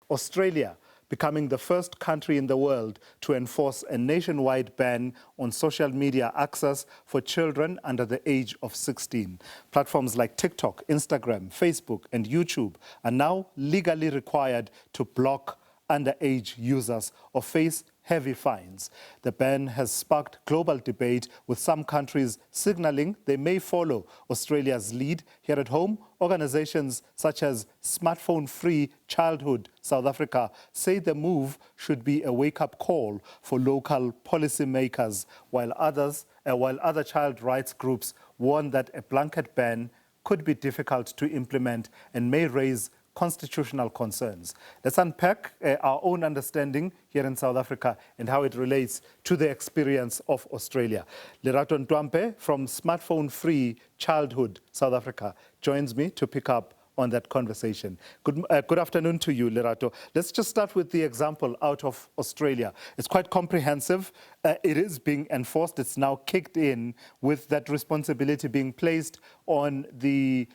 Australia becoming the first country in the world to enforce a nationwide ban on social media access for children under the age of 16. Platforms like TikTok, Instagram, Facebook, and YouTube are now legally required to block underage users or face heavy fines. The ban has sparked global debate, with some countries signaling they may follow Australia's lead. Here at home, organizations such as Smartphone Free Childhood South Africa say the move should be a wake-up call for local policymakers, while other child rights groups warn that a blanket ban could be difficult to implement and may raise constitutional concerns. Let's unpack our own understanding here in South Africa and how it relates to the experience of Australia. Lerato Ntwampe from Smartphone Free Childhood South Africa joins me to pick up on that conversation. Good afternoon to you, Lerato. Let's just start with the example out of Australia. It's quite comprehensive. It is being enforced. It's now kicked in, with that responsibility being placed on the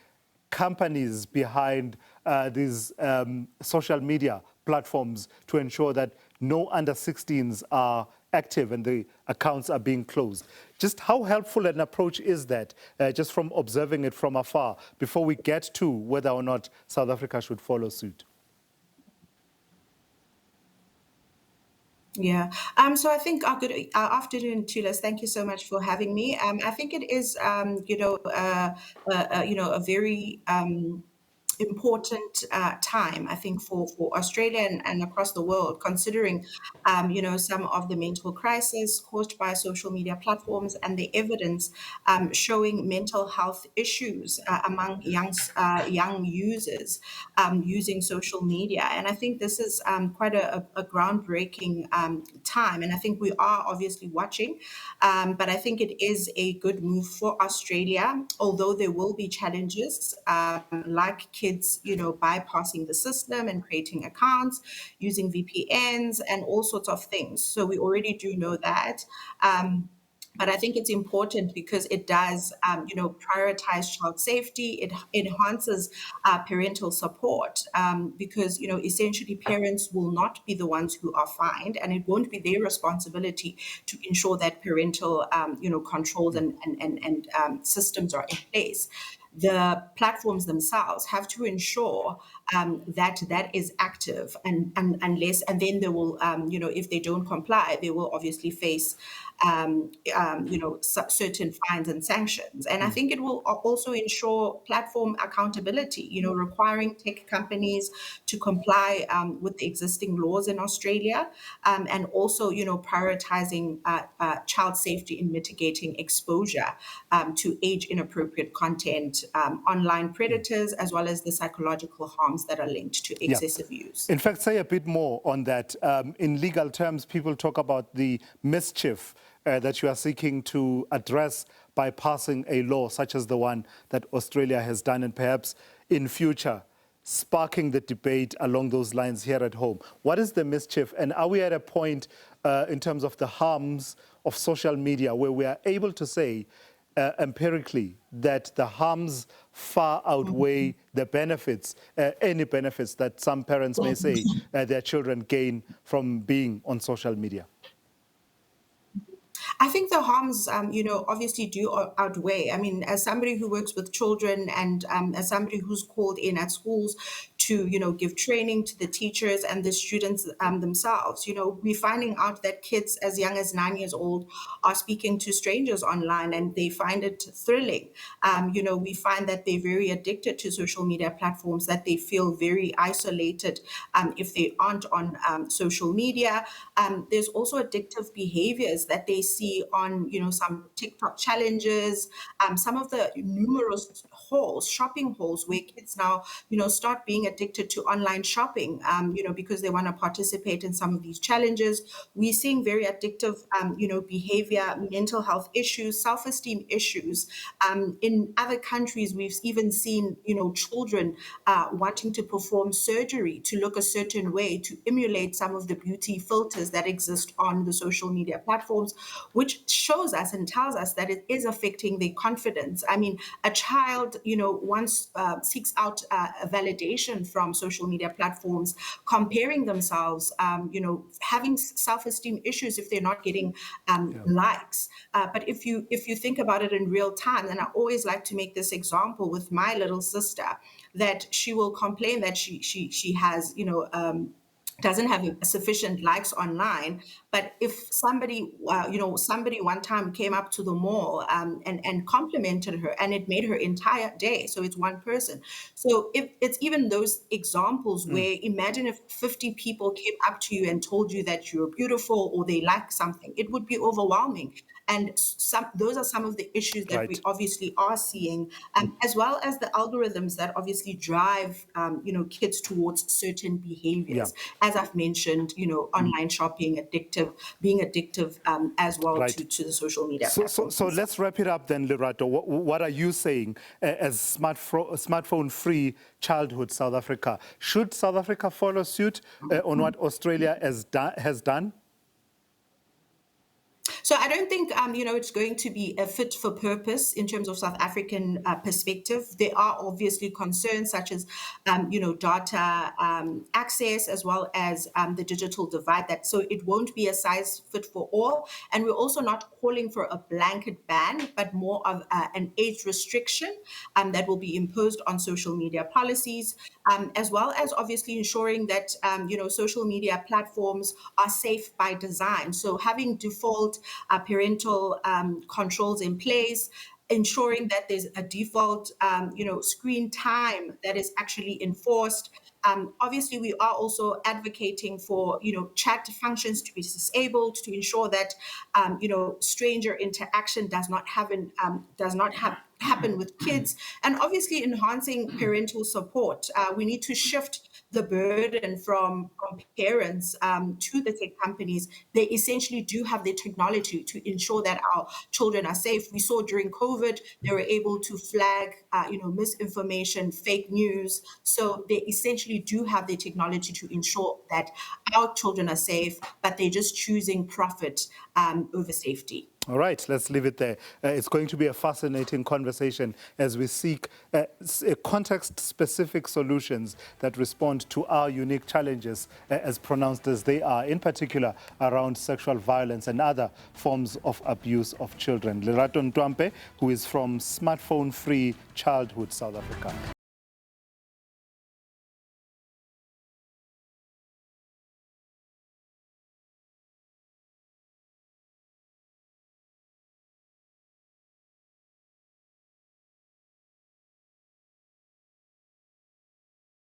companies behind these social media platforms to ensure that no under 16s are active and the accounts are being closed. Just how helpful an approach is that, just from observing it from afar, before we get to whether or not South Africa should follow suit? Yeah. So I think good afternoon, Tulis. Thank you so much for having me. I think it is, a very important time, I think, for Australia and across the world, considering, some of the mental crisis caused by social media platforms and the evidence showing mental health issues among young users using social media. And I think this is quite a groundbreaking time. And I think we are obviously watching, but I think it is a good move for Australia, although there will be challenges, like kids, bypassing the system and creating accounts, using VPNs and all sorts of things. So we already do know that. But I think it's important because it does, prioritize child safety. It enhances parental support, because, essentially parents will not be the ones who are fined, and it won't be their responsibility to ensure that parental, controls and systems are in place. The platforms themselves have to ensure that is active, and then they will, if they don't comply, they will obviously face certain fines and sanctions. And I think it will also ensure platform accountability, requiring tech companies to comply with the existing laws in Australia, and also, prioritizing child safety in mitigating exposure to age-inappropriate content, online predators, as well as the psychological harms that are linked to excessive use. In fact, say a bit more on that. In legal terms, people talk about the mischief that you are seeking to address by passing a law such as the one that Australia has done, and perhaps in future sparking the debate along those lines here at home. What is the mischief, and are we at a point in terms of the harms of social media where we are able to say empirically that the harms far outweigh the benefits, any benefits that some parents may say their children gain from being on social media? I think the harms, obviously do outweigh. I mean, as somebody who works with children and as somebody who's called in at schools to, give training to the teachers and the students themselves, we're finding out that kids as young as 9 years old are speaking to strangers online, and they find it thrilling. We find that they're very addicted to social media platforms, that they feel very isolated if they aren't on social media. There's also addictive behaviors that they see on, some TikTok challenges, some of the numerous shopping halls where kids now, start being addicted to online shopping, because they want to participate in some of these challenges. We're seeing very addictive, behavior, mental health issues, self-esteem issues. In other countries, we've even seen, children wanting to perform surgery to look a certain way to emulate some of the beauty filters that exist on the social media platforms, which shows us and tells us that it is affecting their confidence. I mean, a child, once seeks out a validation information from social media platforms, comparing themselves, having self-esteem issues if they're not getting likes. But if you think about it in real time, and I always like to make this example with my little sister, that she will complain that she has, doesn't have sufficient likes online. But if somebody, somebody one time came up to the mall and complimented her, and it made her entire day. So it's one person. So if it's even those examples where, imagine if 50 people came up to you and told you that you're beautiful or they like something, it would be overwhelming. And those are some of the issues that we Right. obviously are seeing, as well as the algorithms that obviously drive, kids towards certain Yeah. behaviors. As I've mentioned, online shopping, being addictive, as well Right. to the social media So platforms. let's wrap it up then, Lerato. What are you saying as smartphone-free childhood South Africa? Should South Africa follow suit on what Australia has done? So I don't think, it's going to be a fit for purpose in terms of South African perspective. There are obviously concerns such as, data access, as well as the digital divide. So it won't be a size fit for all. And we're also not calling for a blanket ban, but more of an age restriction that will be imposed on social media policies, as well as obviously ensuring that, social media platforms are safe by design. So having default parental controls in place, ensuring that there's a default, screen time that is actually enforced. Obviously, we are also advocating for, chat functions to be disabled to ensure that, stranger interaction does not happen with kids, and obviously enhancing parental support. We need to shift the burden from parents to the tech companies. They essentially do have the technology to ensure that our children are safe. We saw during COVID, they were able to flag, misinformation, fake news. So they essentially do have the technology to ensure that our children are safe, but they're just choosing profit over safety. All right, let's leave it there. It's going to be a fascinating conversation as we seek context-specific solutions that respond to our unique challenges, as pronounced as they are, in particular around sexual violence and other forms of abuse of children. Lerato Ntwampe, who is from Smartphone Free Childhood South Africa.